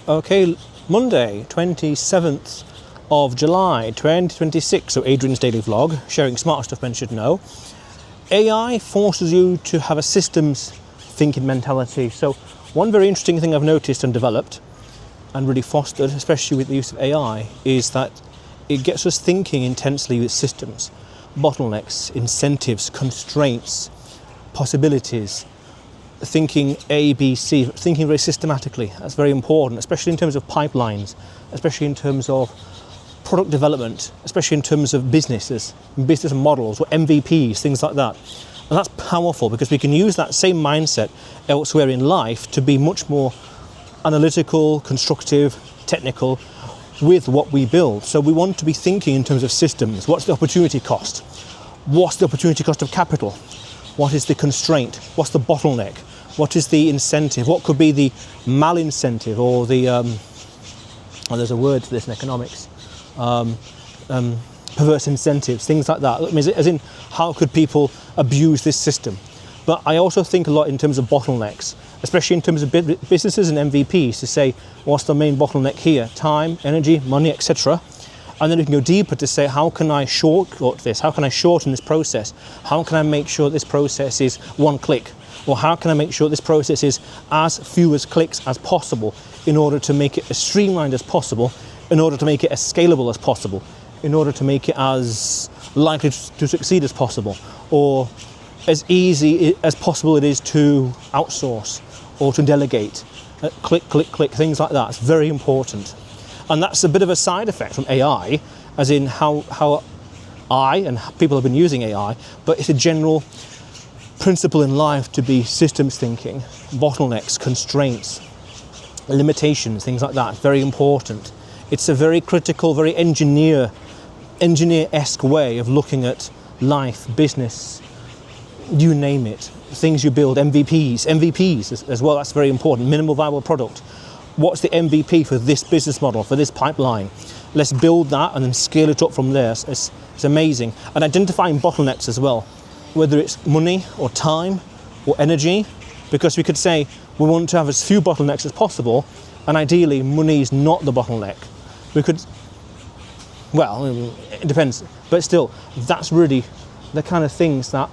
Okay, Monday, 27th of July 2026, so Adrian's daily vlog, sharing smart stuff men should know. AI forces you to have a systems thinking mentality. So one very interesting thing I've noticed and developed and really fostered, especially with the use of AI, is that it gets us thinking intensely with systems, bottlenecks, incentives, constraints, possibilities, thinking A, B, C, thinking very systematically. That's very important, especially in terms of pipelines, especially in terms of product development, especially in terms of business models or MVPs, things like that. And that's powerful because we can use that same mindset elsewhere in life to be much more analytical, constructive, technical with what we build. So we want to be thinking in terms of systems. What's the opportunity cost? What's the opportunity cost of capital? What is the constraint? What's the bottleneck? What is the incentive? What could be the malincentive or the, there's a word for this in economics, perverse incentives, things like that. I mean, as in, how could people abuse this system? But I also think a lot in terms of bottlenecks, especially in terms of businesses and MVPs, to say, what's the main bottleneck here? Time, energy, money, etc. And then we can go deeper to say, how can I shortcut this? How can I shorten this process? How can I make sure this process is one click? Or how can I make sure this process is as few as clicks as possible in order to make it as streamlined as possible, in order to make it as scalable as possible, in order to make it as likely to succeed as possible, or as easy as possible it is to outsource or to delegate. Click, click, click, things like that. It's very important. And that's a bit of a side effect from AI, as in how I and people have been using AI, but it's a general principle in life to be systems thinking, bottlenecks, constraints, limitations, things like that. It's very important. It's a very critical, very engineer-esque way of looking at life, business, you name it. Things you build, MVPs as well, that's very important. Minimal viable product. What's the MVP for this business model, for this pipeline? Let's build that and then scale it up from there. It's amazing. And identifying bottlenecks as well, whether it's money or time or energy, because we could say we want to have as few bottlenecks as possible, and ideally money is not the bottleneck. We could, well, it depends, but still, that's really the kind of things that,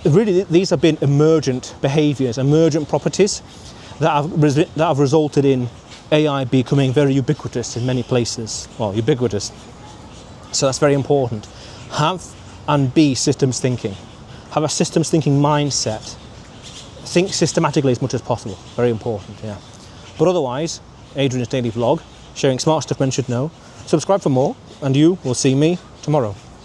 really these have been emergent behaviors, emergent properties that have resulted in AI becoming very ubiquitous in many places. Well, ubiquitous. So that's very important. Have and be systems thinking. Have a systems thinking mindset. Think systematically as much as possible. Very important, yeah. But otherwise, Adrian's daily vlog, sharing smart stuff men should know. Subscribe for more, and you will see me tomorrow.